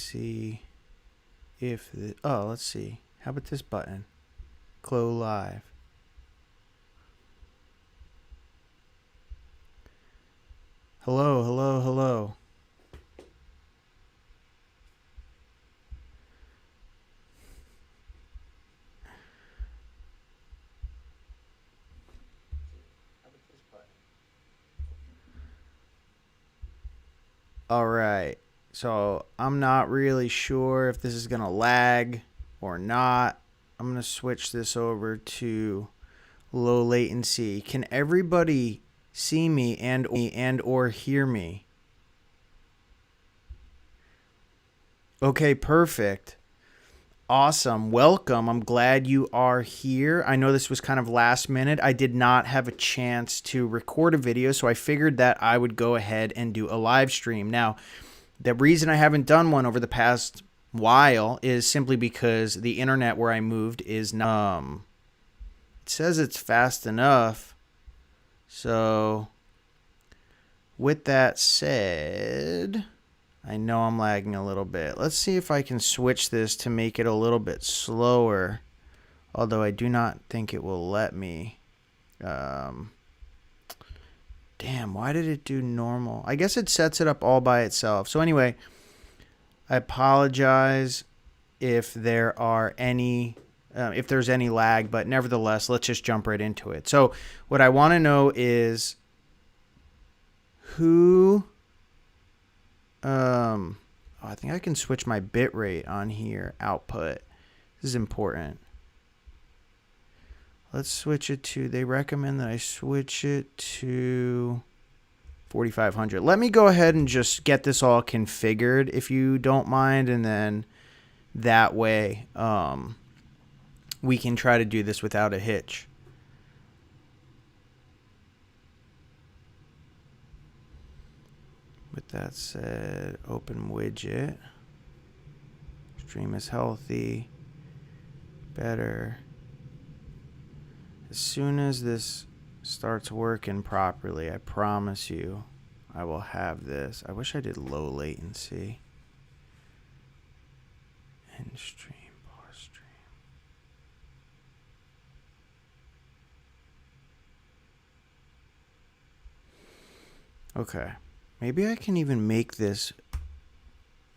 see if let's see. How about this button? Glow Live. Hello, hello, hello. All right. So I'm not really sure if this is going to lag or not. I'm going to switch this over to low latency. Can everybody see me and or hear me? Okay, perfect. Awesome. Welcome. I'm glad you are here. I know this was kind of last minute. I did not have a chance to record a video, so I figured that I would go ahead and do a live stream. Now, the reason I haven't done one over the past while is simply because the internet where I moved is not, it says it's fast enough. So with that said, I know I'm lagging a little bit. Let's see if I can switch this to make it a little bit slower, although I do not think it will let me. Damn, why did it do normal? I guess it sets it up all by itself. So anyway, I apologize if there are any, if there's any lag, but nevertheless, let's just jump right into it. So what I want to know is who, I think I can switch my bit rate on here, output. This is important. Let's switch it to, they recommend that I switch it to 4500. Let me go ahead and just get this all configured if you don't mind. And then that way we can try to do this without a hitch. With that said, open widget. Stream is healthy. Better. As soon as this starts working properly, I promise you I will have this. I wish I did low latency. End stream, pause stream. Okay. Maybe I can even make this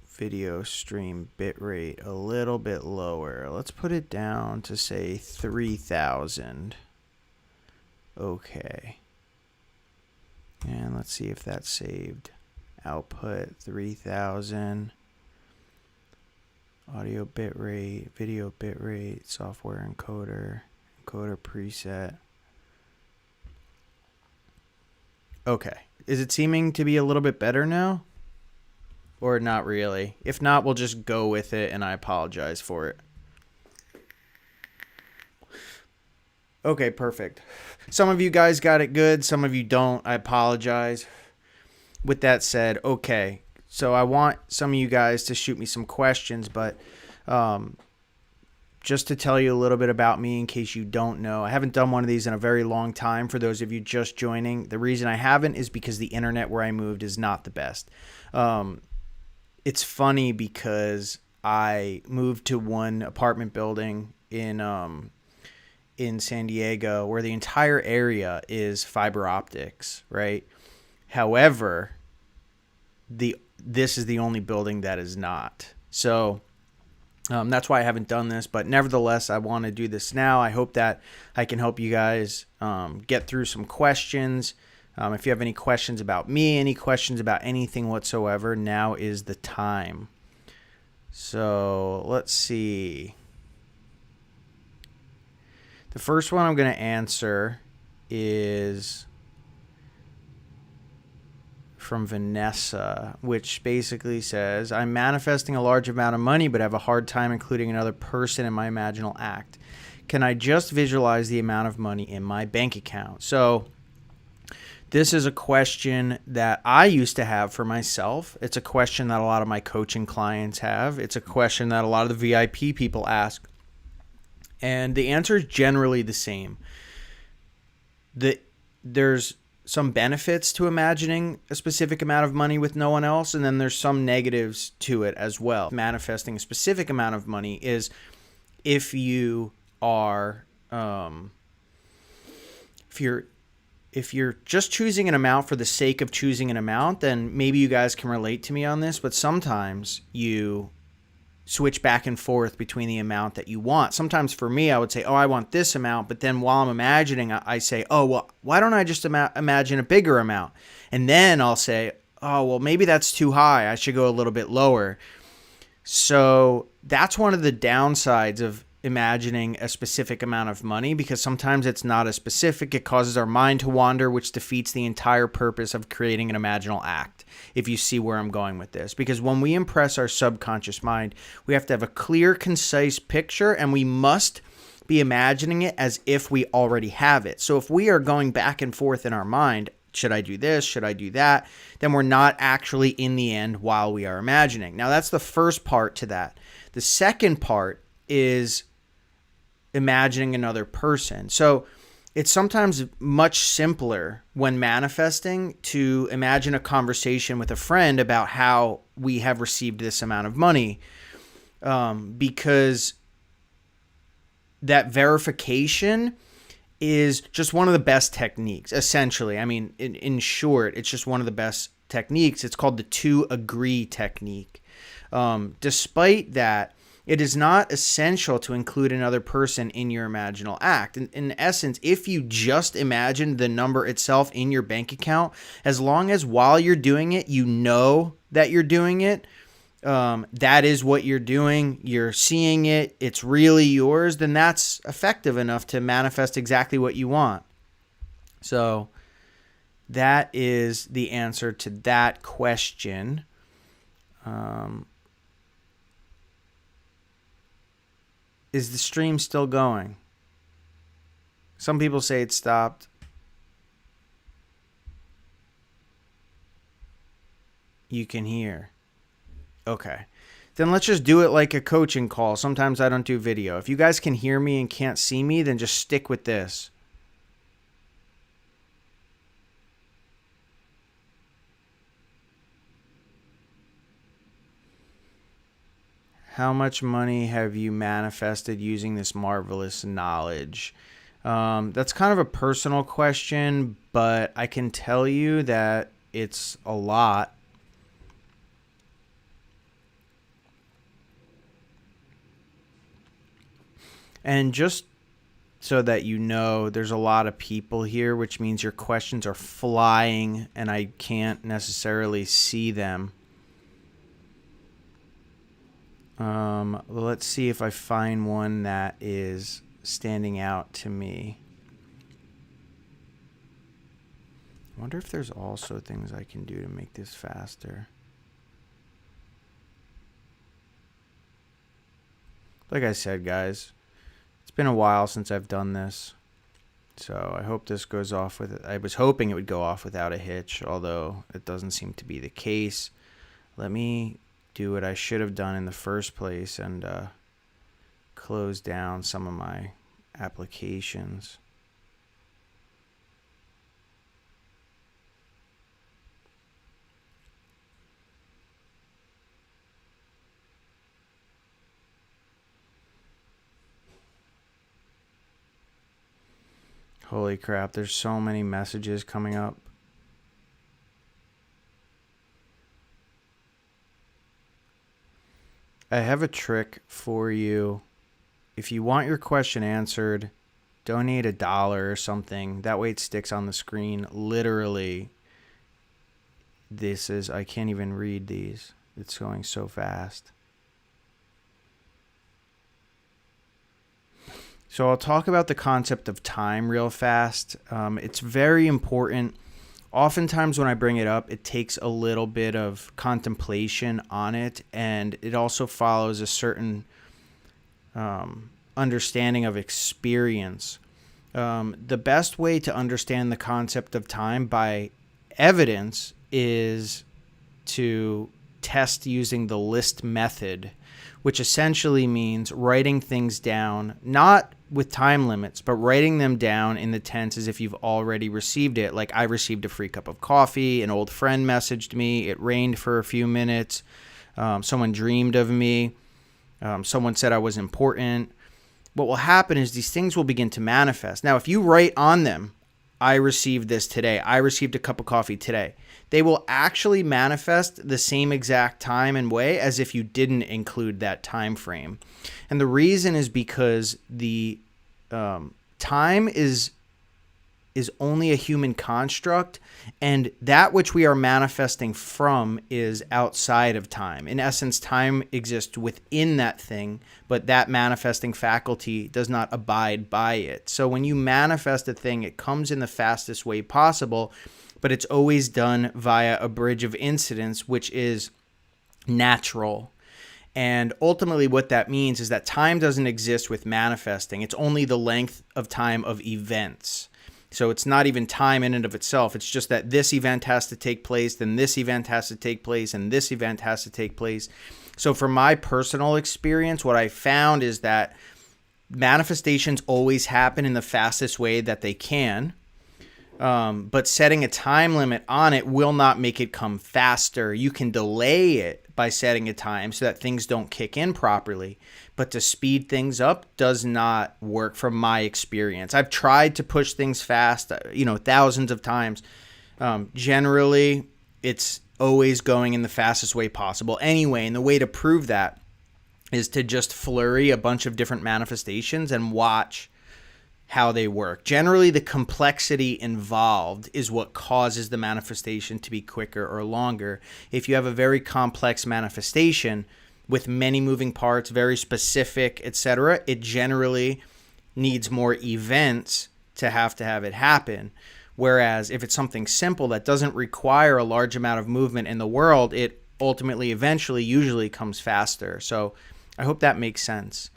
video stream bitrate a little bit lower. Let's put it down to say 3000. Okay. And let's see if that's saved. Output 3000. Audio bitrate, video bitrate, software encoder, encoder preset. Okay. Is it seeming to be a little bit better now? Or not really? If not, we'll just go with it, and I apologize for it. Okay, perfect. Some of you guys got it good. Some of you don't. I apologize. With that said, okay. So I want some of you guys to shoot me some questions, but just to tell you a little bit about me in case you don't know, I haven't done one of these in a very long time. For those of you just joining, the reason I haven't is because the internet where I moved is not the best. It's funny because I moved to one apartment building in San Diego where the entire area is fiber optics, right? However, this is the only building that is not. So that's why I haven't done this, but nevertheless, I want to do this now. I hope that I can help you guys get through some questions. If you have any questions about me, any questions about anything whatsoever, now is the time. So let's see. The first one I'm going to answer is from Vanessa, which basically says, I'm manifesting a large amount of money, but have a hard time including another person in my imaginal act. Can I just visualize the amount of money in my bank account? So this is a question that I used to have for myself. It's a question that a lot of my coaching clients have. It's a question that a lot of the VIP people ask. And the answer is generally the same. There's some benefits to imagining a specific amount of money with no one else, and then there's some negatives to it as well. Manifesting a specific amount of money is if you are if you're just choosing an amount for the sake of choosing an amount, then maybe you guys can relate to me on this, but sometimes you switch back and forth between the amount that you want. Sometimes for me, I would say, oh, I want this amount. But then while I'm imagining, I say, oh, well, why don't I just imagine a bigger amount? And then I'll say, oh, well, maybe that's too high. I should go a little bit lower. So that's one of the downsides of imagining a specific amount of money, because sometimes it's not as specific. It causes our mind to wander, which defeats the entire purpose of creating an imaginal act, if you see where I'm going with this. Because when we impress our subconscious mind, we have to have a clear, concise picture, and we must be imagining it as if we already have it. So if we are going back and forth in our mind, should I do this? Should I do that? Then we're not actually in the end while we are imagining. Now, that's the first part to that. The second part is imagining another person. So it's sometimes much simpler when manifesting to imagine a conversation with a friend about how we have received this amount of money, because that verification is just one of the best techniques, essentially. I mean, in short, it's just one of the best techniques. It's called the to agree technique. Despite that, it is not essential to include another person in your imaginal act. In essence, if you just imagine the number itself in your bank account, as long as while you're doing it, you know that you're doing it, that is what you're doing, you're seeing it, it's really yours, then that's effective enough to manifest exactly what you want. So that is the answer to that question. Is the stream still going? Some people say it stopped. You can hear. Okay. Then let's just do it like a coaching call. Sometimes I don't do video. If you guys can hear me and can't see me, then just stick with this. How much money have you manifested using this marvelous knowledge? That's kind of a personal question, but I can tell you that it's a lot. And just so that you know, there's a lot of people here, which means your questions are flying and I can't necessarily see them. Let's see if I find one that is standing out to me. I wonder if there's also things I can do to make this faster. Like I said, guys, it's been a while since I've done this, so I hope this goes off with it. I was hoping it would go off without a hitch, although it doesn't seem to be the case. Let me do what I should have done in the first place and close down some of my applications. Holy crap, there's so many messages coming up. I have a trick for you. If you want your question answered, donate $1 or something. That way it sticks on the screen. Literally, I can't even read these. It's going so fast. So I'll talk about the concept of time real fast. It's very important. Oftentimes when I bring it up, it takes a little bit of contemplation on it, and it also follows a certain understanding of experience. The best way to understand the concept of time by evidence is to test using the list method, which essentially means writing things down, not with time limits, but writing them down in the tense as if you've already received it. Like, I received a free cup of coffee, an old friend messaged me, it rained for a few minutes, someone dreamed of me, someone said I was important. What will happen is these things will begin to manifest. Now, if you write on them, I received this today, I received a cup of coffee today, they will actually manifest the same exact time and way as if you didn't include that time frame. And the reason is because the time is only a human construct, and that which we are manifesting from is outside of time. In essence, time exists within that thing, but that manifesting faculty does not abide by it. So when you manifest a thing, it comes in the fastest way possible, but it's always done via a bridge of incidence, which is natural. And ultimately what that means is that time doesn't exist with manifesting. It's only the length of time of events. So it's not even time in and of itself. It's just that this event has to take place, then this event has to take place, and this event has to take place. So from my personal experience, what I found is that manifestations always happen in the fastest way that they can. But setting a time limit on it will not make it come faster. You can delay it by setting a time so that things don't kick in properly. But to speed things up does not work from my experience. I've tried to push things fast, thousands of times. Generally, it's always going in the fastest way possible anyway. And the way to prove that is to just flurry a bunch of different manifestations and watch how they work. Generally, the complexity involved is what causes the manifestation to be quicker or longer. If you have a very complex manifestation with many moving parts, very specific, etc., it generally needs more events to have it happen. Whereas if it's something simple that doesn't require a large amount of movement in the world, it ultimately, eventually, usually comes faster. So I hope that makes sense.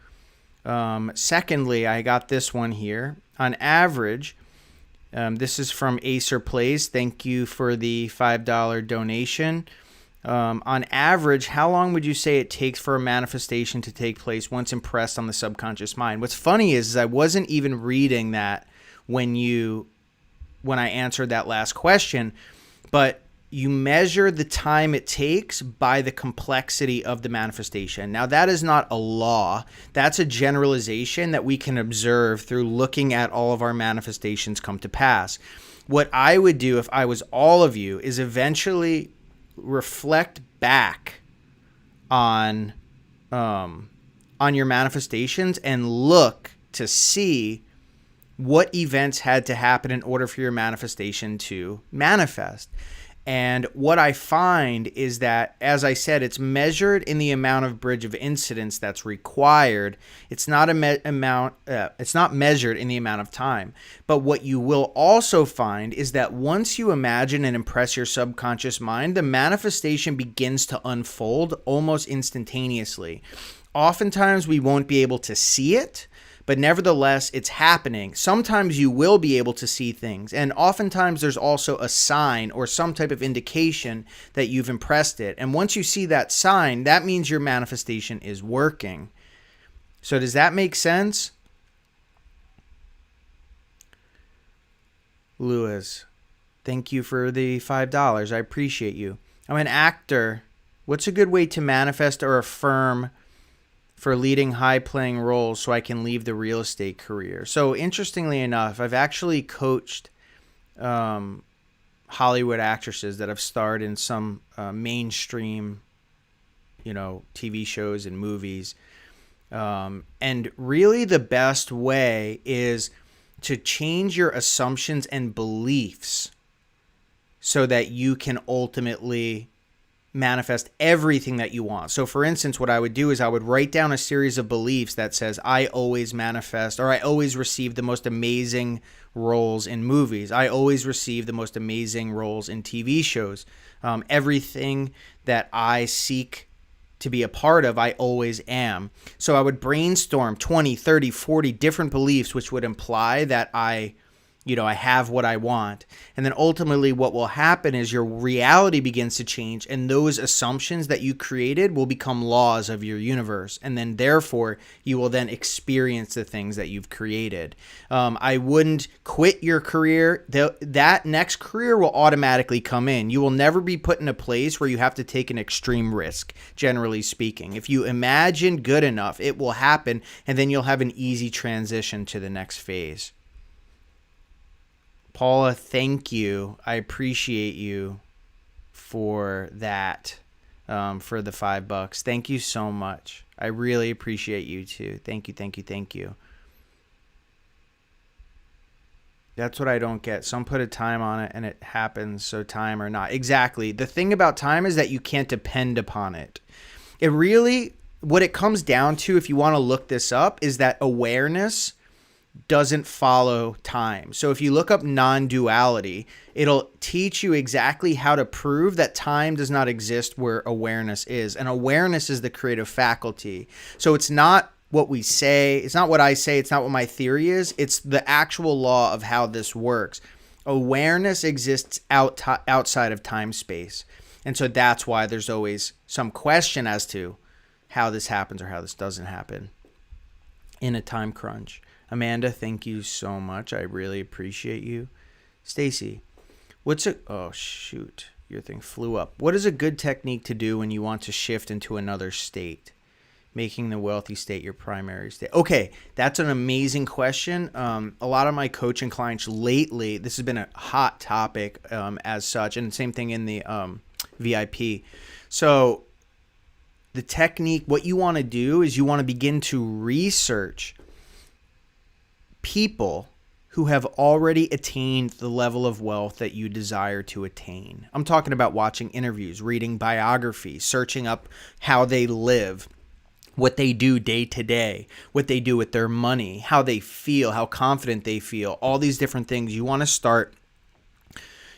Secondly, I got this one here. On average, this is from Acer Plays. Thank you for the $5 donation. On average, how long would you say it takes for a manifestation to take place once impressed on the subconscious mind? What's funny is I wasn't even reading that when I answered that last question, but you measure the time it takes by the complexity of the manifestation. Now, that is not a law. That's a generalization that we can observe through looking at all of our manifestations come to pass. What I would do if I was all of you is eventually reflect back on your manifestations and look to see what events had to happen in order for your manifestation to manifest. And what I find is that, as I said, it's measured in the amount of bridge of incidence that's required. It's not it's not measured in the amount of time. But what you will also find is that once you imagine and impress your subconscious mind, the manifestation begins to unfold almost instantaneously. Oftentimes, we won't be able to see it, but nevertheless, it's happening. Sometimes you will be able to see things, and oftentimes there's also a sign or some type of indication that you've impressed it. And once you see that sign, that means your manifestation is working. So does that make sense? Lewis, thank you for the $5. I appreciate you. I'm an actor. What's a good way to manifest or affirm for leading high-playing roles so I can leave the real estate career? So interestingly enough, I've actually coached Hollywood actresses that have starred in some mainstream, TV shows and movies. And really the best way is to change your assumptions and beliefs so that you can ultimately manifest everything that you want. So for instance, what I would do is I would write down a series of beliefs that says, I always manifest, or I always receive the most amazing roles in movies. I always receive the most amazing roles in TV shows. Everything that I seek to be a part of, I always am. So I would brainstorm 20, 30, 40 different beliefs, which would imply that I I have what I want. And then ultimately what will happen is your reality begins to change, and those assumptions that you created will become laws of your universe. And then therefore you will then experience the things that you've created. I wouldn't quit your career. That next career will automatically come in. You will never be put in a place where you have to take an extreme risk, generally speaking. If you imagine good enough, it will happen, and then you'll have an easy transition to the next phase. Paula, thank you. I appreciate you for that, for the $5. Thank you so much. I really appreciate you too. Thank you, thank you, thank you. That's what I don't get. Some put a time on it and it happens, so time or not. Exactly. The thing about time is that you can't depend upon it. It really, what it comes down to, if you want to look this up, is that awareness doesn't follow time. So if you look up non-duality, it'll teach you exactly how to prove that time does not exist where awareness is. And awareness is the creative faculty. So it's not what we say, it's not what I say, it's not what my theory is, it's the actual law of how this works. Awareness exists outside of time space. And so that's why there's always some question as to how this happens or how this doesn't happen in a time crunch. Amanda, thank you so much. I really appreciate you. Stacy, oh shoot, your thing flew up. What is a good technique to do when you want to shift into another state? Making the wealthy state your primary state. Okay, that's an amazing question. A lot of my coaching clients lately, this has been a hot topic as such, and same thing in the VIP. So the technique, what you want to do is you want to begin to research people who have already attained the level of wealth that you desire to attain. I'm talking about watching interviews, reading biographies, searching up how they live, what they do day to day, what they do with their money, how they feel, how confident they feel, all these different things. You want to start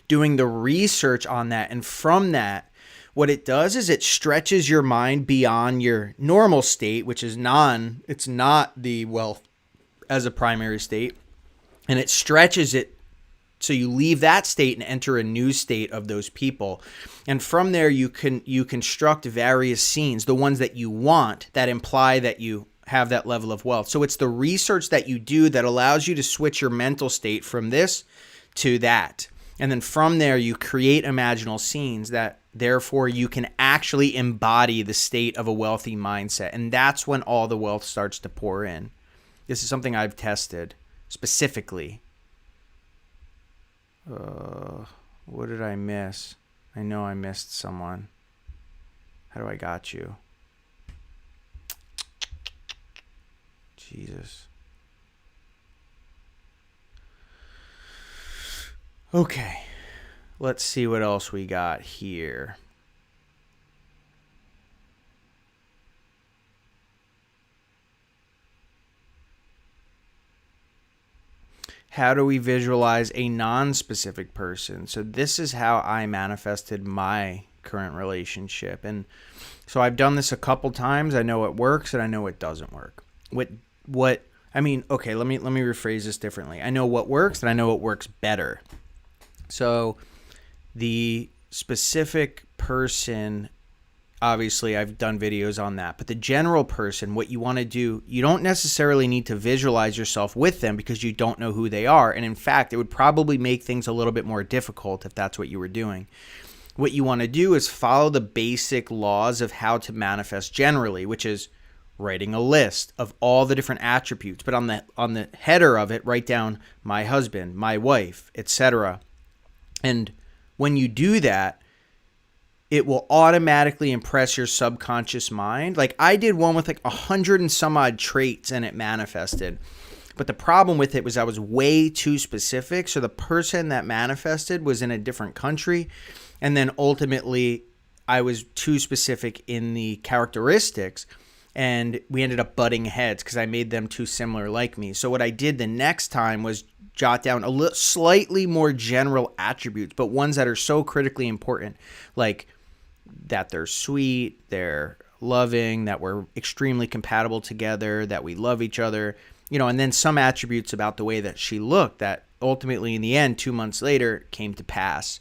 doing the research on that. And from that, what it does is it stretches your mind beyond your normal state, which is it's not the wealth as a primary state, and it stretches it so you leave that state and enter a new state of those people. And from there you construct various scenes, the ones that you want, that imply that you have that level of wealth. So it's the research that you do that allows you to switch your mental state from this to that. And then from there you create imaginal scenes that therefore you can actually embody the state of a wealthy mindset. And that's when all the wealth starts to pour in. This is something I've tested specifically. What did I miss? I know I missed someone. How do I got you? Jesus. Okay. Let's see what else we got here. How do we visualize a non-specific person? So this is how I manifested my current relationship. And so I've done this a couple times. I know it works and I know it doesn't work. Okay, let me rephrase this differently. I know what works and I know what works better. So the specific person, obviously I've done videos on that, but the general person, what you want to do, you don't necessarily need to visualize yourself with them because you don't know who they are. And in fact, it would probably make things a little bit more difficult if that's what you were doing. What you want to do is follow the basic laws of how to manifest generally, which is writing a list of all the different attributes, but on the header of it, write down my husband, my wife, etc. And when you do that, it will automatically impress your subconscious mind. Like I did one with like 100 and some odd traits and it manifested. But the problem with it was I was way too specific. So the person that manifested was in a different country. And then ultimately I was too specific in the characteristics. And we ended up butting heads because I made them too similar like me. So what I did the next time was jot down slightly more general attributes, but ones that are so critically important, like that they're sweet, they're loving, that we're extremely compatible together, that we love each other, and then some attributes about the way that she looked that ultimately in the end, 2 months later, came to pass.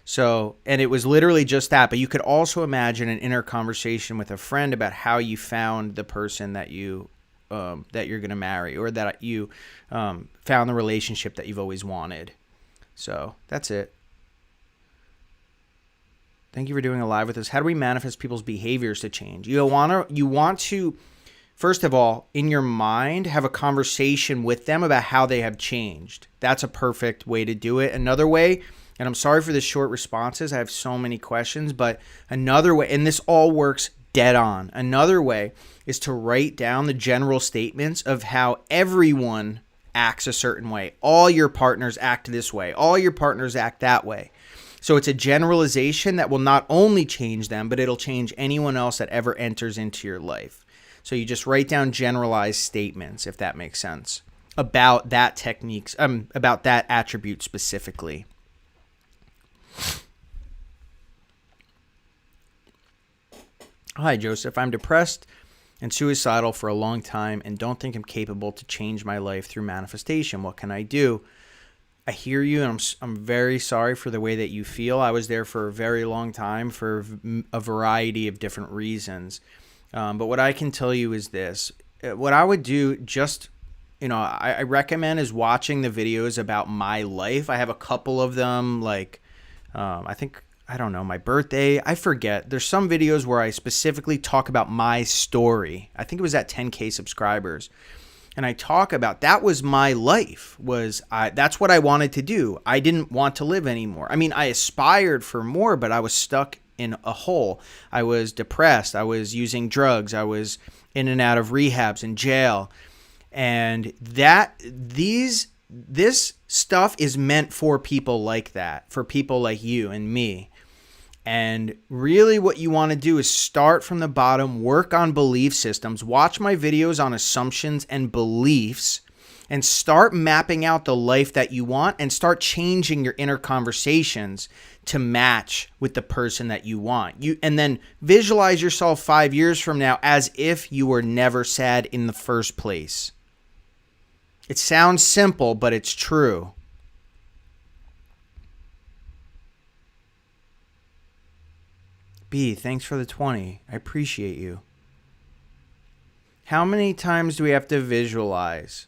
So, and it was literally just that, but you could also imagine an inner conversation with a friend about how you found the person that you're going to marry, or that you found the relationship that you've always wanted. So that's it. Thank you for doing a live with us. How do we manifest people's behaviors to change? You want to, first of all, in your mind, have a conversation with them about how they have changed. That's a perfect way to do it. Another way, and I'm sorry for the short responses, I have so many questions, but another way, and this all works dead on, another way is to write down the general statements of how everyone acts a certain way. All your partners act this way. All your partners act that way. So it's a generalization that will not only change them, but it'll change anyone else that ever enters into your life. So you just write down generalized statements, if that makes sense, about that techniques, about that attribute specifically. Hi, Joseph. I'm depressed and suicidal for a long time and don't think I'm capable to change my life through manifestation. What can I do? I hear you, and I'm very sorry for the way that you feel. I was there for a very long time for a variety of different reasons. But what I can tell you is this. What I would do, I recommend is watching the videos about my life. I have a couple of them, like my birthday. I forget. There's some videos where I specifically talk about my story. I think it was at 10K subscribers. And I talk about that was my life. That's what I wanted to do. I didn't want to live anymore. I mean, I aspired for more, but I was stuck in a hole. I was depressed. I was using drugs. I was in and out of rehabs and jail. And this stuff is meant for people like that, for people like you and me. And really what you want to do is start from the bottom, work on belief systems, watch my videos on assumptions and beliefs, and start mapping out the life that you want and start changing your inner conversations to match with the person that you want. And then visualize yourself 5 years from now as if you were never sad in the first place. It sounds simple, but it's true. B, thanks for the 20. I appreciate you. How many times do we have to visualize?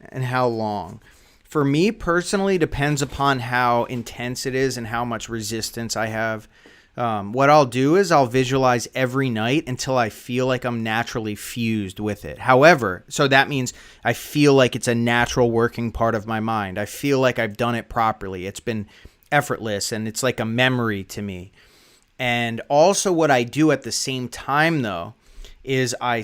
And how long? For me personally, depends upon how intense it is and how much resistance I have. What I'll do is I'll visualize every night until I feel like I'm naturally fused with it. However, so that means I feel like it's a natural working part of my mind. I feel like I've done it properly. It's been effortless and it's like a memory to me. And also what I do at the same time, though, is I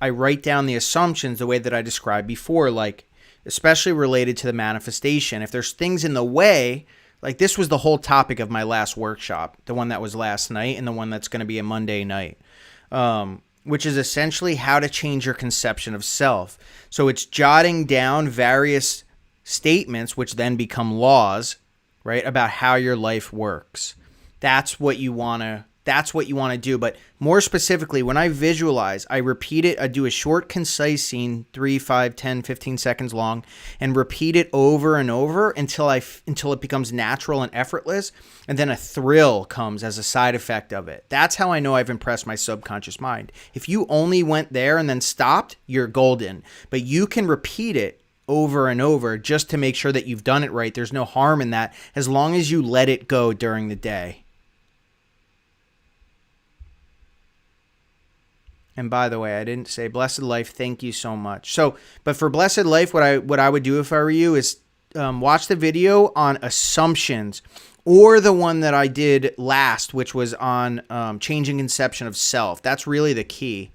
write down the assumptions the way that I described before, like especially related to the manifestation. If there's things in the way, like this was the whole topic of my last workshop, the one that was last night and the one that's going to be a Monday night, which is essentially how to change your conception of self. So it's jotting down various statements, which then become laws, right, about how your life works. That's what you want to do. But more specifically, when I visualize, I repeat it. I do a short, concise scene, 3, 5, 10, 15 seconds long, and repeat it over and over until it becomes natural and effortless. And then a thrill comes as a side effect of it. That's how I know I've impressed my subconscious mind. If you only went there and then stopped, you're golden. But you can repeat it over and over just to make sure that you've done it right. There's no harm in that as long as you let it go during the day. And by the way, I didn't say Blessed Life. Thank you so much. But for Blessed Life, what I would do if I were you is watch the video on assumptions, or the one that I did last, which was on changing conception of self. That's really the key.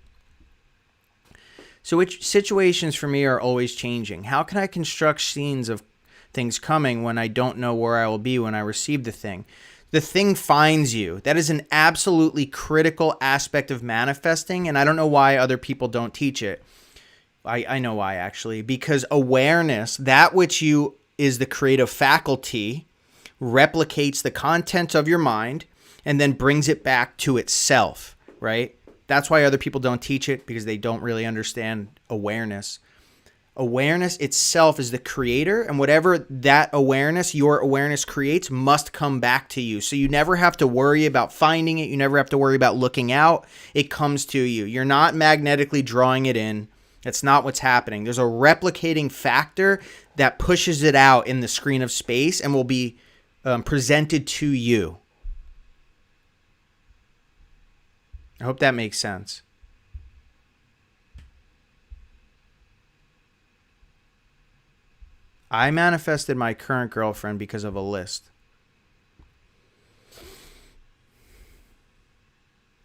So which situations for me are always changing? How can I construct scenes of things coming when I don't know where I will be when I receive the thing? The thing finds you. That is an absolutely critical aspect of manifesting, and I don't know why other people don't teach it. I know why, actually. Because awareness, that which is the creative faculty, replicates the content of your mind, and then brings it back to itself, right? That's why other people don't teach it, because they don't really understand awareness. Awareness itself is the creator, and whatever that awareness, your awareness creates, must come back to you. So you never have to worry about finding it. You never have to worry about looking out. It comes to you. You're not magnetically drawing it in. That's not what's happening. There's a replicating factor that pushes it out in the screen of space and will be presented to you. I hope that makes sense. I manifested my current girlfriend because of a list.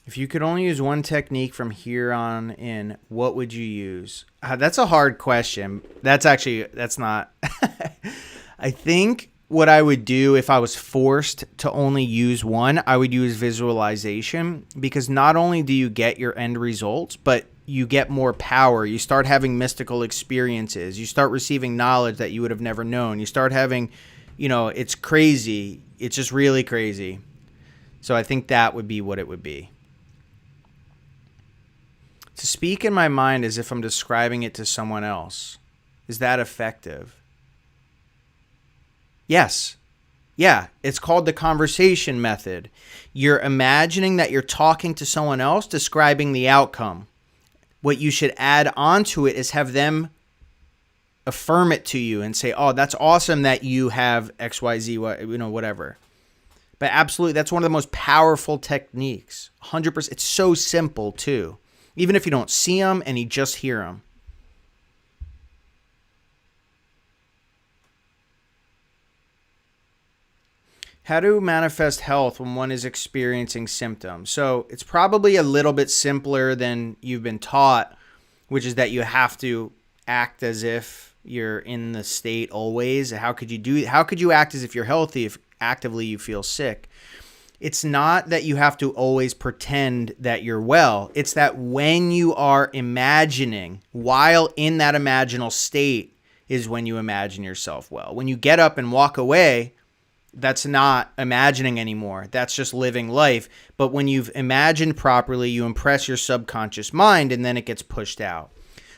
If you could only use one technique from here on in, what would you use? That's a hard question. That's not. I think what I would do if I was forced to only use one, I would use visualization, because not only do you get your end results, but you get more power. You start having mystical experiences. You start receiving knowledge that you would have never known. You start having, it's crazy. It's just really crazy. So I think that would be what it would be. To speak in my mind as if I'm describing it to someone else. Is that effective? Yes. Yeah, it's called the conversation method. You're imagining that you're talking to someone else, describing the outcome. What you should add onto it is have them affirm it to you and say, oh, that's awesome that you have XYZ, whatever. But absolutely, that's one of the most powerful techniques. 100%. It's so simple, too. Even if you don't see them and you just hear them. How to manifest health when one is experiencing symptoms. So it's probably a little bit simpler than you've been taught, which is that you have to act as if you're in the state always. How could you act as if you're healthy if actively you feel sick? It's not that you have to always pretend that you're well. It's that when you are imagining, while in that imaginal state is when you imagine yourself well. When you get up and walk away, that's not imagining anymore. That's just living life. But when you've imagined properly, you impress your subconscious mind, and then it gets pushed out.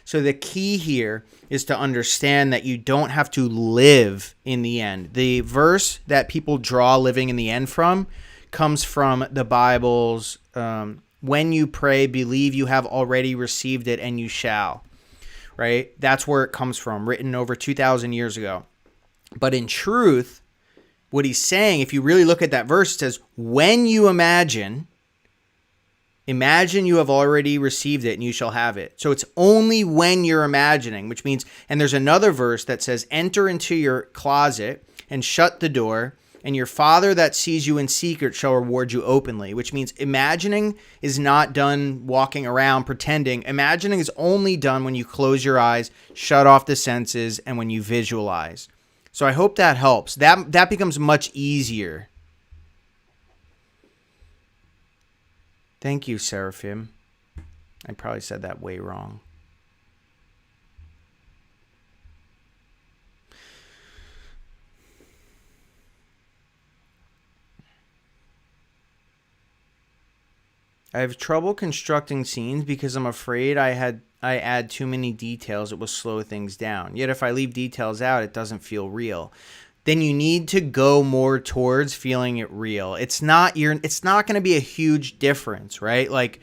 So the key here is to understand that you don't have to live in the end. The verse that people draw living in the end from comes from the Bible's, when you pray, believe you have already received it and you shall. Right? That's where it comes from, written over 2,000 years ago. But in truth, what he's saying, if you really look at that verse, it says, when you imagine you have already received it and you shall have it. So it's only when you're imagining, which means, and there's another verse that says, enter into your closet and shut the door, and your Father that sees you in secret shall reward you openly, which means imagining is not done walking around pretending. Imagining is only done when you close your eyes, shut off the senses, and when you visualize. So I hope that helps. That becomes much easier. Thank you, Seraphim. I probably said that way wrong. I have trouble constructing scenes because I'm afraid I add too many details, it will slow things down. Yet if I leave details out, it doesn't feel real. Then you need to go more towards feeling it real. It's not going to be a huge difference, right?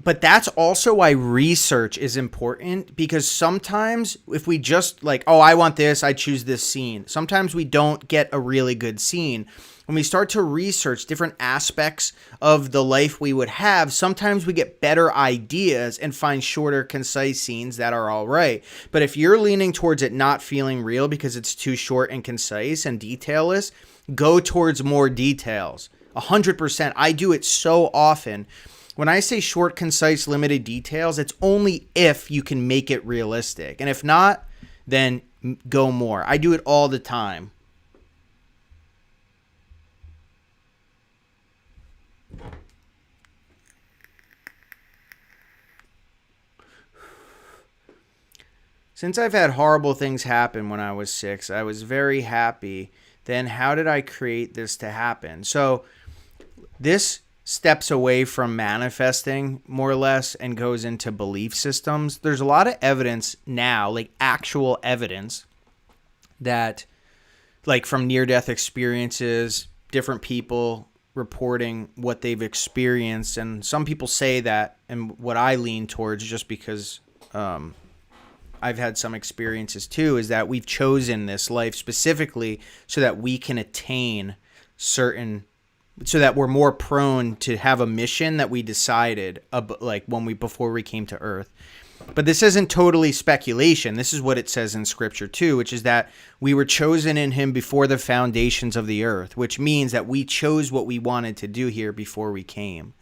But that's also why research is important, because sometimes if we just I want this, I choose this scene. Sometimes we don't get a really good scene. When we start to research different aspects of the life we would have, sometimes we get better ideas and find shorter, concise scenes that are all right. But if you're leaning towards it not feeling real because it's too short and concise and detailless, go towards more details. 100%. I do it so often. When I say short, concise, limited details, it's only if you can make it realistic. And if not, then go more. I do it all the time. Since I've had horrible things happen when I was 6, I was very happy. Then how did I create this to happen? So This steps away from manifesting more or less and goes into belief systems. There's a lot of evidence now, like actual evidence that, like from near-death experiences, different people reporting what they've experienced. And some people say that, and what I lean towards, just because I've had some experiences too, is that we've chosen this life specifically so that we can attain certain, so that we're more prone to have a mission that we decided, like before we came to Earth. But this isn't totally speculation. This is what it says in Scripture too, which is that we were chosen in Him before the foundations of the earth, which means that we chose what we wanted to do here before we came.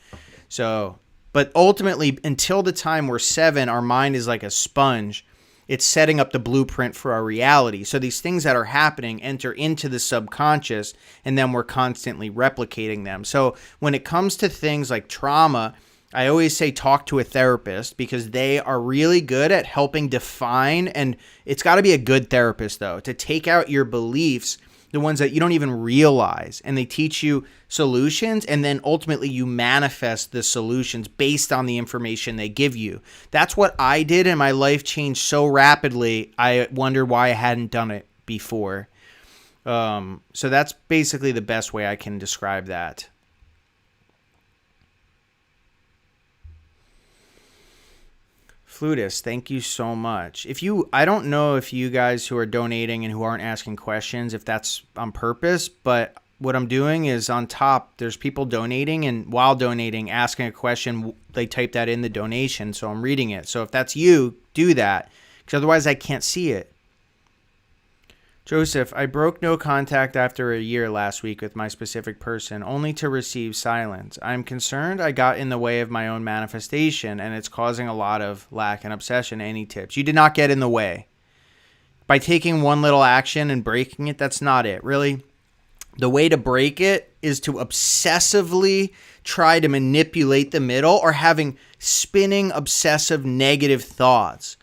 So, but ultimately, until the time we're 7, our mind is like a sponge. It's setting up the blueprint for our reality. So these things that are happening enter into the subconscious, and then we're constantly replicating them. So when it comes to things like trauma, I always say talk to a therapist, because they are really good at helping define, and it's got to be a good therapist though, to take out your beliefs, the ones that you don't even realize, and they teach you solutions, and then ultimately you manifest the solutions based on the information they give you. That's what I did, and my life changed so rapidly, I wondered why I hadn't done it before. So that's basically the best way I can describe that. Flutist, thank you so much. I don't know if you guys who are donating and who aren't asking questions, if that's on purpose, but what I'm doing is on top, there's people donating, and while donating, asking a question, they type that in the donation, so I'm reading it. So if that's you, do that, because otherwise I can't see it. Joseph, I broke no contact after a year last week with my specific person, only to receive silence. I'm concerned I got in the way of my own manifestation, and it's causing a lot of lack and obsession. Any tips? You did not get in the way. By taking one little action and breaking it, that's not it, really. The way to break it is to obsessively try to manipulate the middle, or having spinning, obsessive, negative thoughts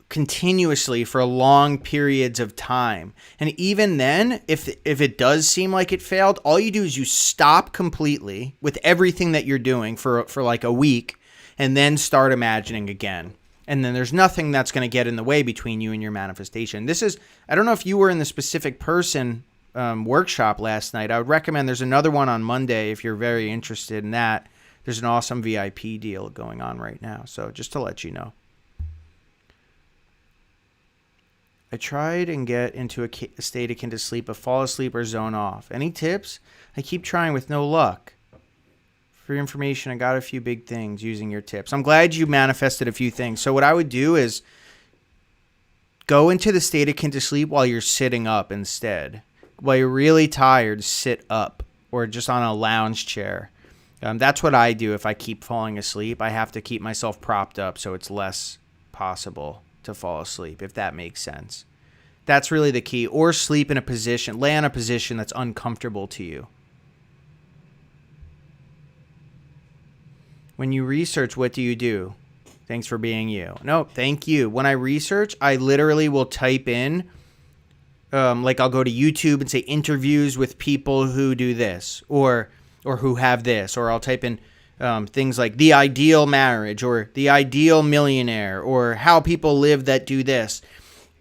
continuously for long periods of time. And even then, if it does seem like it failed, all you do is you stop completely with everything that you're doing for like a week, and then start imagining again. And then there's nothing that's going to get in the way between you and your manifestation. This is, I don't know if you were in the specific person workshop last night. I would recommend, there's another one on Monday if you're very interested in that. There's an awesome VIP deal going on right now. So just to let you know. I tried and get into a state akin to sleep, but fall asleep or zone off. Any tips? I keep trying with no luck. For your information, I got a few big things using your tips. I'm glad you manifested a few things. So what I would do is go into the state akin to sleep while you're sitting up instead. While you're really tired, sit up, or just on a lounge chair. That's what I do if I keep falling asleep. I have to keep myself propped up so it's less possible to fall asleep, if that makes sense. That's really the key. Or sleep in a position, lay in a position that's uncomfortable to you. When you research, what do you do? Thanks for being you. No, thank you. When I research, I literally will type in, like I'll go to YouTube and say interviews with people who do this, or who have this, or I'll type in things like the ideal marriage, or the ideal millionaire, or how people live that do this.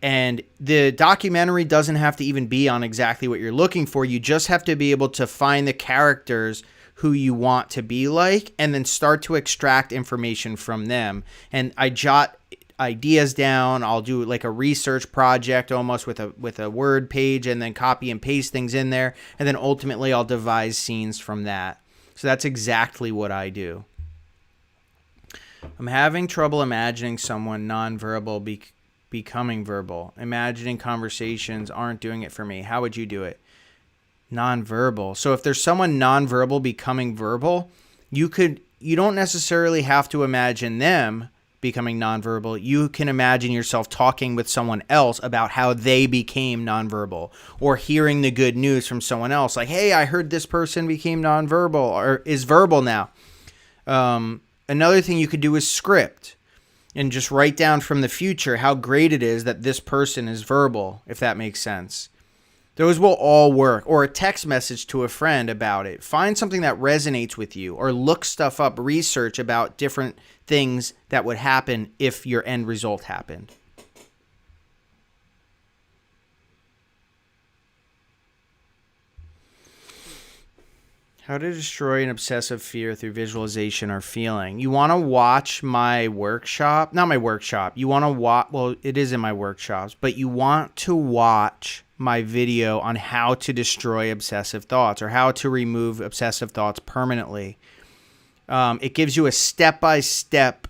And the documentary doesn't have to even be on exactly what you're looking for. You just have to be able to find the characters who you want to be like, and then start to extract information from them. And I jot ideas down. I'll do like a research project almost with a word page, and then copy and paste things in there. And then ultimately I'll devise scenes from that. So that's exactly what I do. I'm having trouble imagining someone nonverbal becoming verbal. Imagining conversations aren't doing it for me. How would you do it? Nonverbal. So if there's someone nonverbal becoming verbal, you don't necessarily have to imagine them becoming nonverbal. You can imagine yourself talking with someone else about how they became nonverbal, or hearing the good news from someone else. Like, hey, I heard this person became nonverbal, or is verbal now. Another thing you could do is script, and just write down from the future how great it is that this person is verbal, if that makes sense. Those will all work. Or a text message to a friend about it. Find something that resonates with you, or look stuff up, research about different things that would happen if your end result happened. How to destroy an obsessive fear through visualization or feeling. You want to watch my workshop. Not my workshop. You want to watch, well, it is in my workshops, but you want to watch my video on how to destroy obsessive thoughts, or how to remove obsessive thoughts permanently. It gives you a step-by-step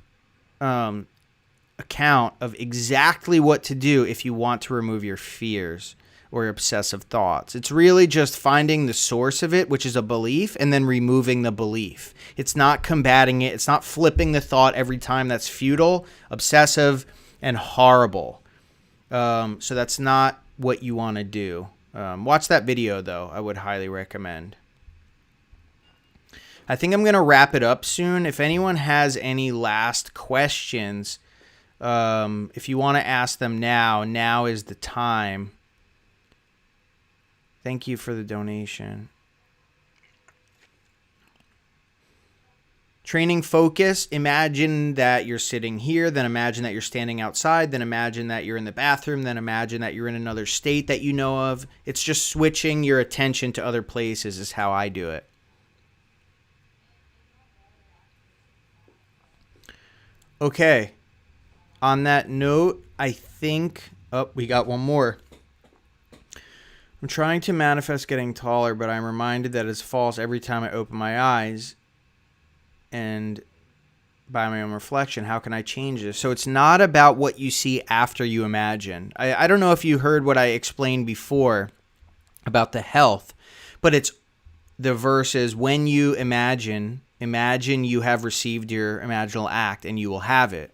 account of exactly what to do if you want to remove your fears or obsessive thoughts. It's really just finding the source of it, which is a belief, and then removing the belief. It's not combating it. It's not flipping the thought every time. That's futile, obsessive, and horrible. So that's not what you want to do. Watch that video, though. I would highly recommend. I think I'm going to wrap it up soon. If anyone has any last questions, if you want to ask them now is the time. Thank you for the donation. Training focus. Imagine that you're sitting here, then imagine that you're standing outside, then imagine that you're in the bathroom, then imagine that you're in another state that you know of. It's just switching your attention to other places is how I do it. Okay. On that note, I think... Oh, we got one more. I'm trying to manifest getting taller, but I'm reminded that it's false every time I open my eyes and by my own reflection. How can I change this? So it's not about what you see after you imagine. I don't know if you heard what I explained before about the health, but it's the verse is when you imagine you have received your imaginal act and you will have it,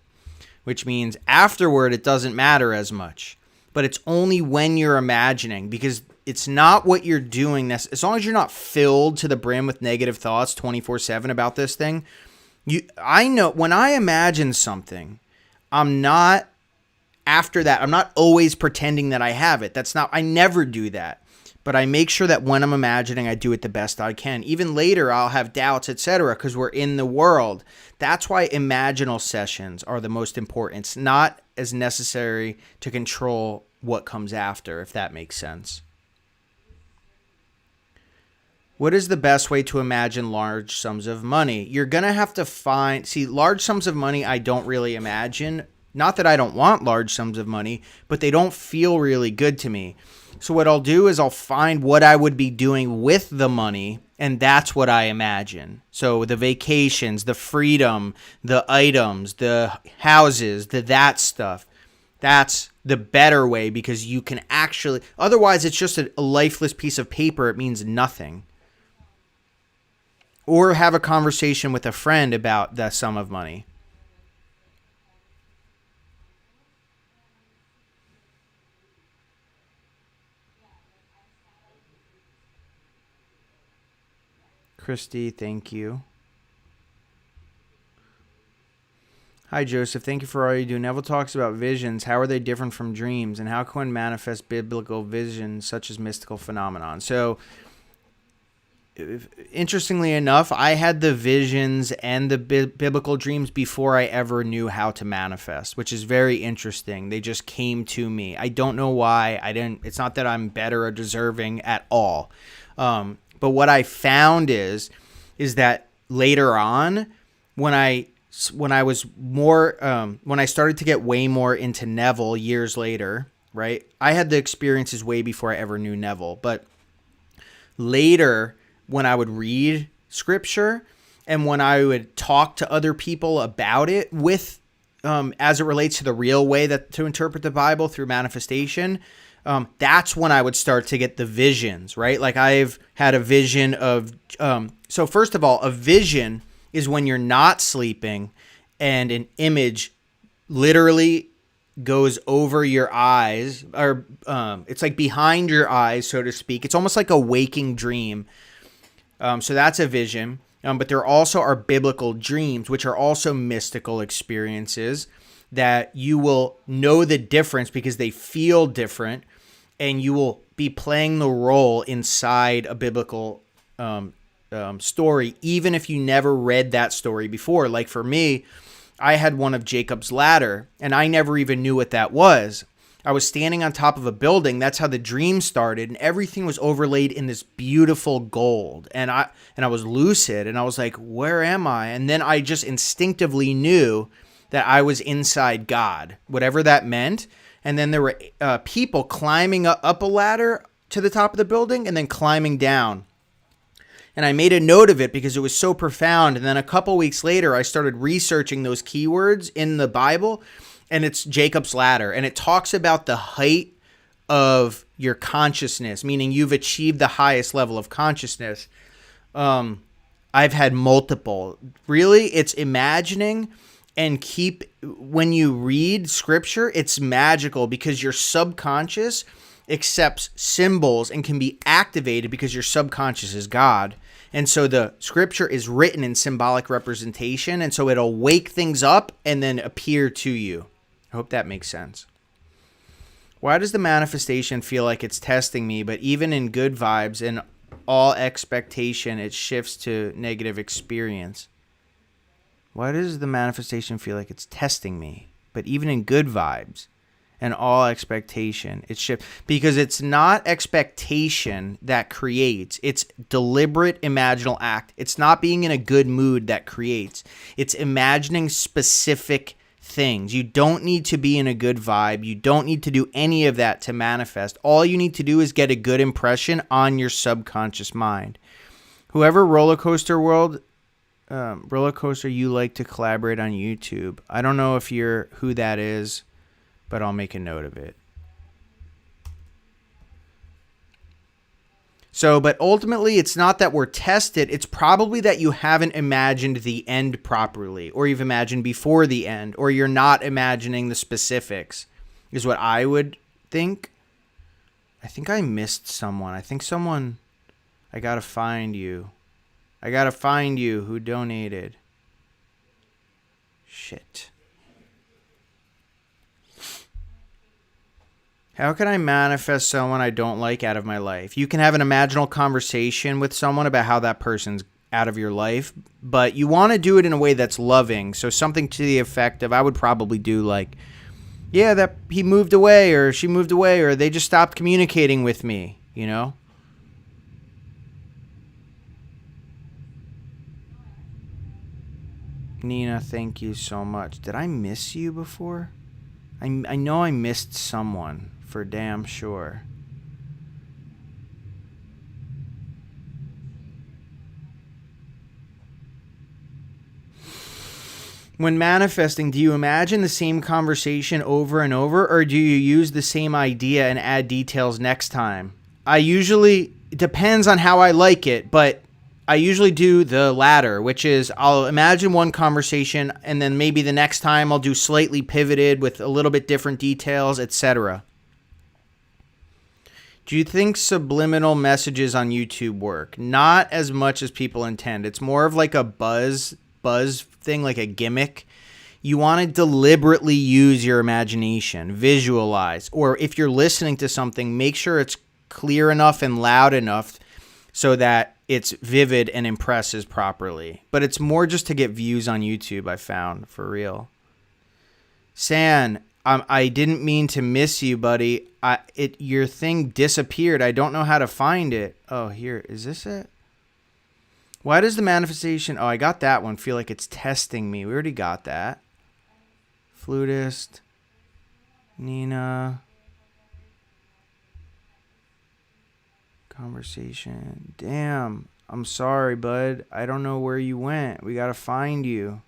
which means afterward it doesn't matter as much. But it's only when you're imagining, because it's not what you're doing. As long as you're not filled to the brim with negative thoughts 24/7 about this thing. I know when I imagine something, I'm not always pretending that I have it. I never do that. But I make sure that when I'm imagining, I do it the best I can. Even later, I'll have doubts, etc., because we're in the world. That's why imaginal sessions are the most important. It's not as necessary to control what comes after, if that makes sense. What is the best way to imagine large sums of money? You're going to have to large sums of money I don't really imagine. Not that I don't want large sums of money, but they don't feel really good to me. So what I'll do is I'll find what I would be doing with the money, and that's what I imagine. So the vacations, the freedom, the items, the houses, that stuff. That's the better way, because you can actually... Otherwise, it's just a lifeless piece of paper. It means nothing. Or have a conversation with a friend about the sum of money. Christy, thank you. Hi, Joseph. Thank you for all you do. Neville talks about visions. How are they different from dreams? And how can one manifest biblical visions such as mystical phenomenon? So, interestingly enough, I had the visions and the biblical dreams before I ever knew how to manifest, which is very interesting. They just came to me. I don't know why. It's not that I'm better or deserving at all. But what I found is that later on, when I started to get way more into Neville years later, right? I had the experiences way before I ever knew Neville. But later, when I would read scripture and when I would talk to other people about it with, as it relates to the real way to interpret the Bible through manifestation, that's when I would start to get the visions, right? Like I've had a vision of, so first of all, a vision is when you're not sleeping and an image literally goes over your eyes, or it's like behind your eyes, so to speak. It's almost like a waking dream. So that's a vision. But there also are biblical dreams, which are also mystical experiences that you will know the difference because they feel different. And you will be playing the role inside a biblical story, even if you never read that story before. Like for me, I had one of Jacob's ladder, and I never even knew what that was. I was standing on top of a building. That's how the dream started, and everything was overlaid in this beautiful gold. And I was lucid, and I was like, where am I? And then I just instinctively knew that I was inside God, whatever that meant. And then there were people climbing up a ladder to the top of the building and then climbing down. And I made a note of it because it was so profound. And then a couple weeks later, I started researching those keywords in the Bible, and it's Jacob's ladder. And it talks about the height of your consciousness, meaning you've achieved the highest level of consciousness. I've had multiple. Really, it's imagining. And when you read scripture, it's magical because your subconscious accepts symbols and can be activated because your subconscious is God. And so the scripture is written in symbolic representation, and so it'll wake things up and then appear to you. I hope that makes sense. Why does the manifestation feel like it's testing me, but even in good vibes and all expectation, it shifts to negative experience? Why does the manifestation feel like it's testing me, but even in good vibes and all expectation, it shifts? Because it's not expectation that creates. It's deliberate imaginal act. It's not being in a good mood that creates. It's imagining specific things. You don't need to be in a good vibe. You don't need to do any of that to manifest. All you need to do is get a good impression on your subconscious mind. Whoever roller coaster you like to collaborate on YouTube. I don't know if you're who that is, but I'll make a note of it. So, but ultimately, it's not that we're tested. It's probably that you haven't imagined the end properly, or you've imagined before the end, or you're not imagining the specifics, is what I would think. I think I missed someone. I gotta find you. Who donated. Shit. How can I manifest someone I don't like out of my life? You can have an imaginal conversation with someone about how that person's out of your life, but you want to do it in a way that's loving. So something to the effect of, I would probably do like, yeah, that he moved away, or she moved away, or they just stopped communicating with me, you know? Nina, thank you so much. Did I miss you before? I know I missed someone for damn sure. When manifesting, do you imagine the same conversation over and over, or do you use the same idea and add details next time? It depends on how I like it, but I usually do the latter, which is I'll imagine one conversation, and then maybe the next time I'll do slightly pivoted with a little bit different details, etc. Do you think subliminal messages on YouTube work? Not as much as people intend. It's more of like a buzz thing, like a gimmick. You want to deliberately use your imagination, visualize, or if you're listening to something, make sure it's clear enough and loud enough so that it's vivid and impresses properly. But it's more just to get views on YouTube, I found, for real. San, I didn't mean to miss you, buddy. Your thing disappeared. I don't know how to find it. Oh, here. Is this it? Why does the manifestation... Oh, I got that one. Feel like it's testing me. We already got that. Flutist. Nina. Conversation. Damn. I'm sorry, bud. I don't know where you went. We gotta find you.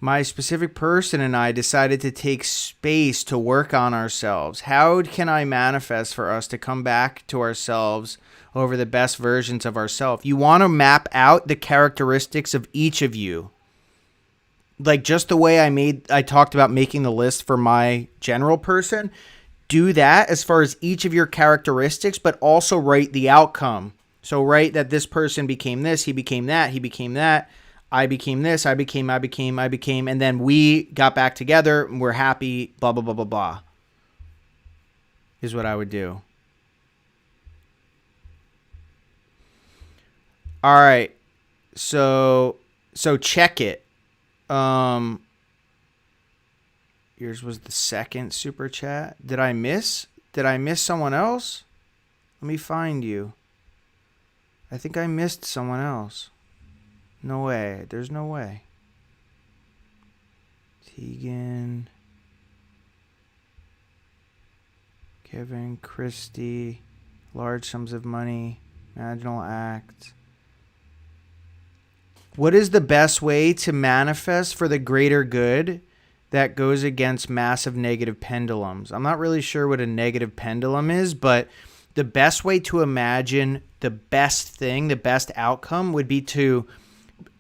My specific person and I decided to take space to work on ourselves. How can I manifest for us to come back to ourselves over the best versions of ourselves? You want to map out the characteristics of each of you. Like just the way I talked about making the list for my general person. Do that as far as each of your characteristics, but also write the outcome. So write that this person became this, he became that, he became that. I became this, I became, and then we got back together and we're happy, blah, blah, blah, blah, blah, is what I would do. All right. So check it. Yours was the second super chat. Did I miss someone else? Let me find you. I think I missed someone else. No way. There's no way. Tegan. Kevin, Christy. Large sums of money. Imaginal act. What is the best way to manifest for the greater good that goes against massive negative pendulums? I'm not really sure what a negative pendulum is, but the best way to imagine the best thing, the best outcome would be to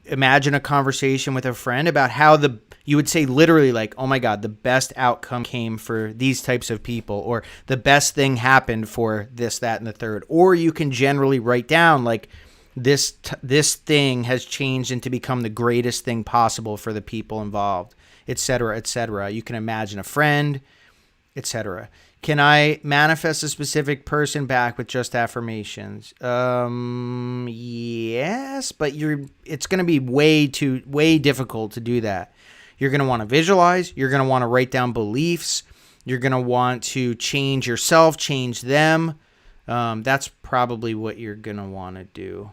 imagine a conversation with a friend about how you would say literally like, oh my God, the best outcome came for these types of people, or the best thing happened for this, that, and the third. Or you can generally write down like, this thing has changed into become the greatest thing possible for the people involved, etc., etc. You can imagine a friend, etc. Can I manifest a specific person back with just affirmations? Yes, but it's going to be way difficult to do that. You're going to want to visualize. You're going to want to write down beliefs. You're going to want to change yourself, change them. That's probably what you're going to want to do.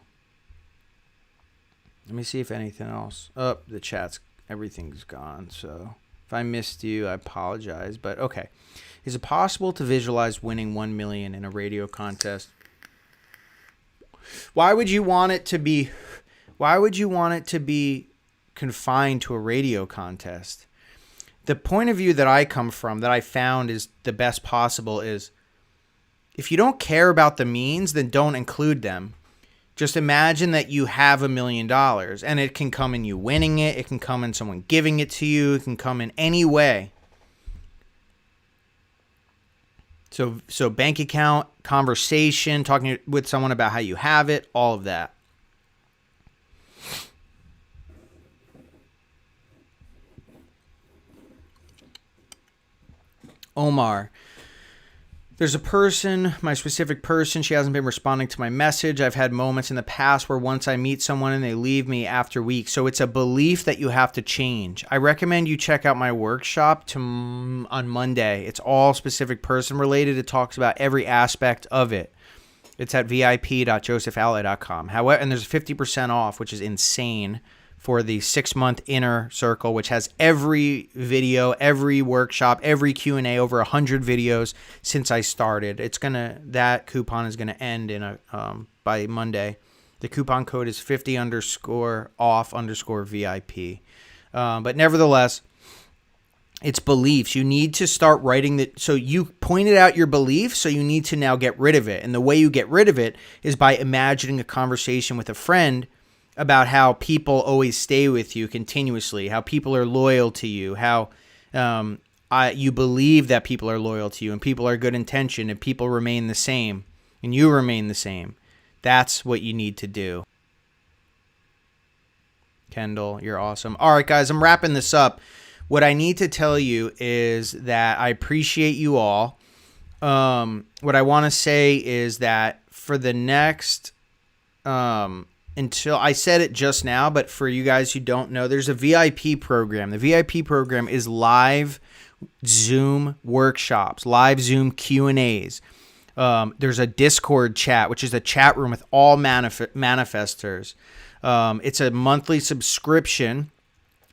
Let me see if anything else. Oh, the chat's, everything's gone. So if I missed you, I apologize. But okay. Is it possible to visualize winning 1 million in a radio contest? Why would you want it to be confined to a radio contest? The point of view that I come from, that I found is the best possible, is if you don't care about the means, then don't include them. Just imagine that you have $1 million, and it can come in you winning it. It can come in someone giving it to you. It can come in any way. So bank account, conversation, talking with someone about how you have it, all of that. Omar. There's a person, my specific person, she hasn't been responding to my message. I've had moments in the past where once I meet someone and they leave me after weeks. So it's a belief that you have to change. I recommend you check out my workshop on Monday. It's all specific person related. It talks about every aspect of it. It's at vip.josephalai.com. However, and there's 50% off, which is insane, for the 6-month inner circle, which has every video, every workshop, every Q&A, over 100 videos since I started. That coupon is gonna end by Monday. The coupon code is 50_off_VIP. But nevertheless, it's beliefs. You need to start writing that. So you pointed out your belief, so you need to now get rid of it. And the way you get rid of it is by imagining a conversation with a friend about how people always stay with you continuously, how people are loyal to you, how you believe that people are loyal to you and people are good intention and people remain the same and you remain the same. That's what you need to do. Kendall, you're awesome. All right, guys, I'm wrapping this up. What I need to tell you is that I appreciate you all. What I want to say is that for the next... until I said it just now, but for you guys who don't know, there's a VIP program. The VIP program is live Zoom workshops, live Zoom Q&As. There's a Discord chat, which is a chat room with all manifestors. It's a monthly subscription.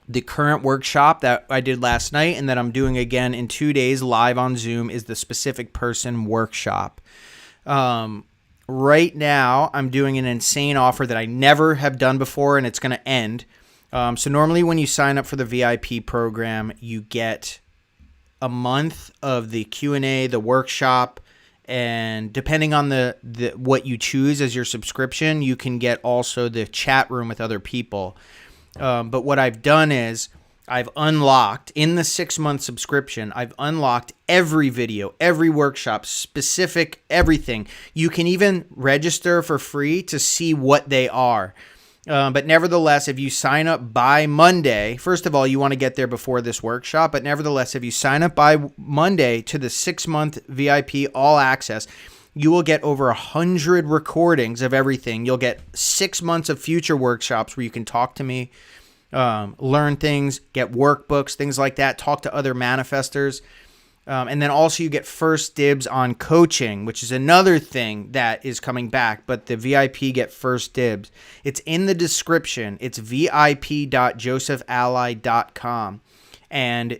The current workshop that I did last night and that I'm doing again in 2 days live on Zoom is the specific person workshop. Right now, I'm doing an insane offer that I never have done before, and it's going to end. So normally when you sign up for the VIP program, you get a month of the Q&A, the workshop, and depending on the what you choose as your subscription, you can get also the chat room with other people. But what I've done is I've unlocked, in the 6-month subscription, I've unlocked every video, every workshop, specific everything. You can even register for free to see what they are. But nevertheless, if you sign up by Monday, first of all, you want to get there before this workshop. But nevertheless, if you sign up by Monday to the 6-month VIP all access, you will get over 100 recordings of everything. You'll get 6 months of future workshops where you can talk to me, learn things, get workbooks, things like that, talk to other manifestors. And then also you get first dibs on coaching, which is another thing that is coming back, but the VIP get first dibs. It's in the description. It's vip.josephali.com. And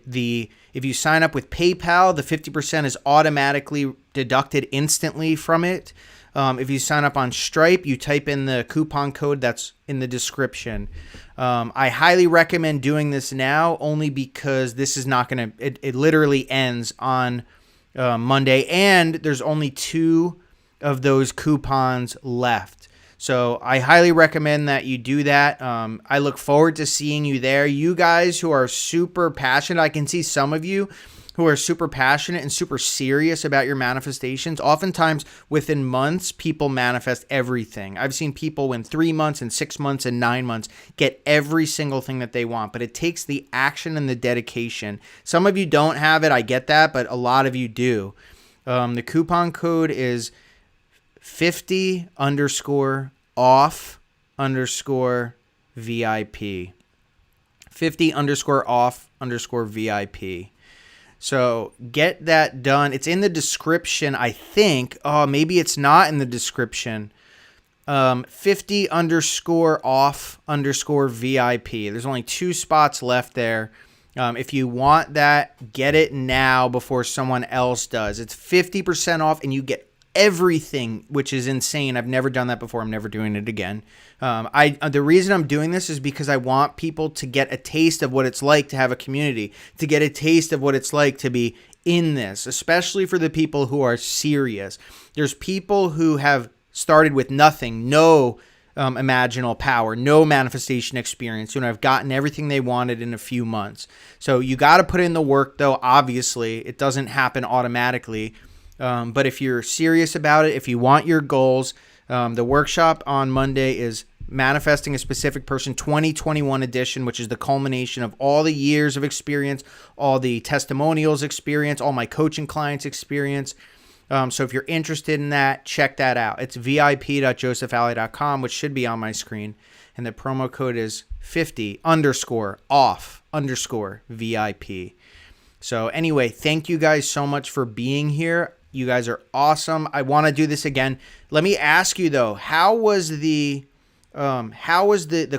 if you sign up with PayPal, the 50% is automatically deducted instantly from it. If you sign up on Stripe, you type in the coupon code that's in the description. I highly recommend doing this now only because this is not going to, it literally ends on Monday, and there's only 2 of those coupons left. So I highly recommend that you do that. I look forward to seeing you there. You guys who are super passionate, I can see some of you who are super passionate and super serious about your manifestations. Oftentimes within months, people manifest everything. I've seen people in 3 months and 6 months and 9 months get every single thing that they want, but it takes the action and the dedication. Some of you don't have it, I get that, but a lot of you do. The coupon code is 50_off_VIP. 50_off_VIP. So get that done. It's in the description, I think. Oh, maybe it's not in the description. 50_off_VIP. There's only 2 spots left there. If you want that, get it now before someone else does. It's 50% off, and you get everything, which is insane. I've never done that before. I'm never doing it again. The reason I'm doing this is because I want people to get a taste of what it's like to have a community, to get a taste of what it's like to be in this, especially for the people who are serious. There's people who have started with nothing, no imaginal power, no manifestation experience, have gotten everything they wanted in a few months. So you got to put in the work, though. Obviously, it doesn't happen automatically. But if you're serious about it, if you want your goals, the workshop on Monday is Manifesting a Specific Person 2021 edition, which is the culmination of all the years of experience, all the testimonials experience, all my coaching clients experience. So if you're interested in that, check that out. It's vip.josephali.com, which should be on my screen. And the promo code is 50_off_VIP. So anyway, thank you guys so much for being here. You guys are awesome. I want to do this again. Let me ask you though, how was the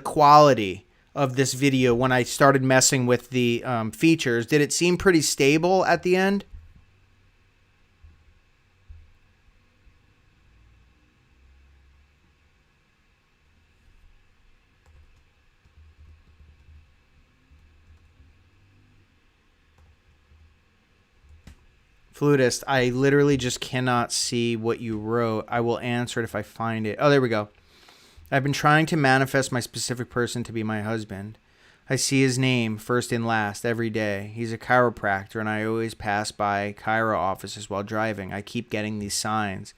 quality of this video when I started messing with the features? Did it seem pretty stable at the end? Flutist, I literally just cannot see what you wrote. I will answer it if I find it. Oh, there we go. I've been trying to manifest my specific person to be my husband. I see his name first and last every day. He's a chiropractor, and I always pass by chiro offices while driving. I keep getting these signs.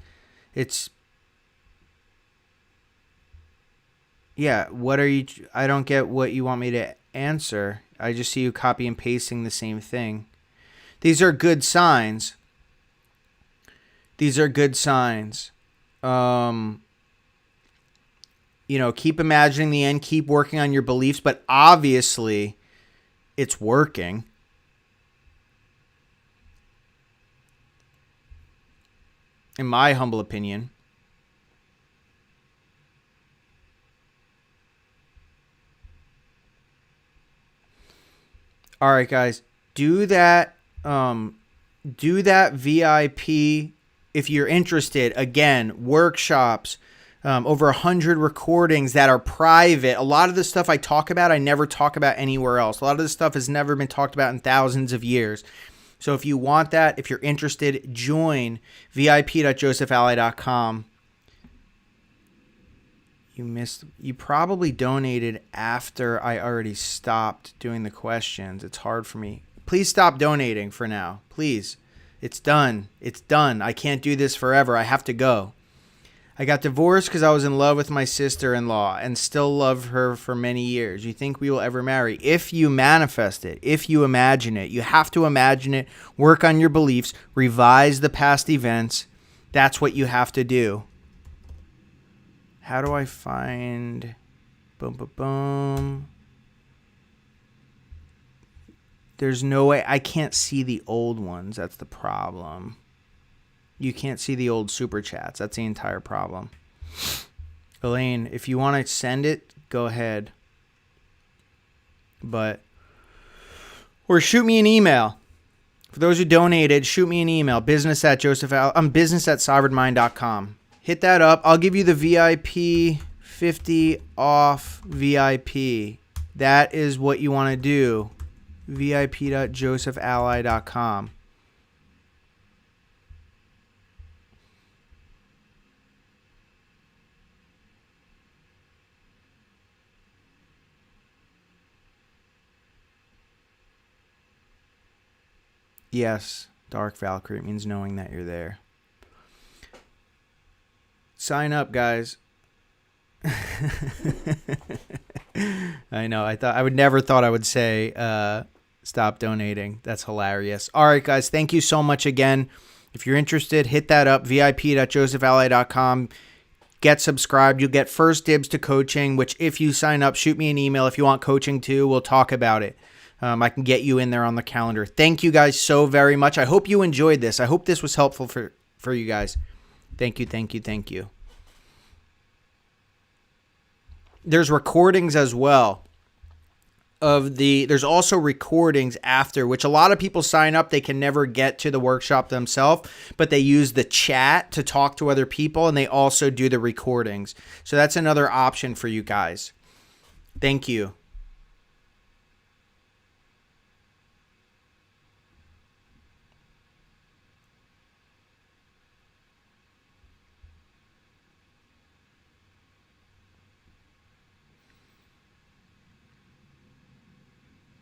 Yeah, what are you... I don't get what you want me to answer. I just see you copy and pasting the same thing. These are good signs. These are good signs. Keep imagining the end. Keep working on your beliefs. But obviously, it's working. In my humble opinion. All right, guys. Do that VIP if you're interested. Again, workshops, over 100 recordings that are private. A lot of the stuff I talk about, I never talk about anywhere else. A lot of this stuff has never been talked about in thousands of years. So if you want that, if you're interested, join vip.josephali.com. You probably donated after I already stopped doing the questions. It's hard for me. Please stop donating for now. Please. It's done. It's done. I can't do this forever. I have to go. I got divorced because I was in love with my sister-in-law and still love her for many years. You think we will ever marry? If you manifest it, if you imagine it, you have to imagine it, work on your beliefs, revise the past events. That's what you have to do. How do I find... Boom, boom, boom. There's no way. I can't see the old ones. That's the problem. You can't see the old super chats. That's the entire problem. Elaine, if you want to send it, go ahead. Or shoot me an email. For those who donated, shoot me an email. business@sovereignmind.com. Hit that up. I'll give you the VIP 50 off VIP. That is what you want to do. vip.josephali.com. Yes, Dark Valkyrie. It means knowing that you're there. Sign up, guys. I know. I would never thought I would say stop donating. That's hilarious. All right, guys. Thank you so much again. If you're interested, hit that up. vip.josephali.com. Get subscribed. You'll get first dibs to coaching, which if you sign up, shoot me an email. If you want coaching too, we'll talk about it. I can get you in there on the calendar. Thank you guys so very much. I hope you enjoyed this. I hope this was helpful for you guys. Thank you, thank you, thank you. There's recordings as well. There's also recordings after, which a lot of people sign up. They can never get to the workshop themselves, but they use the chat to talk to other people, and they also do the recordings. So that's another option for you guys. Thank you.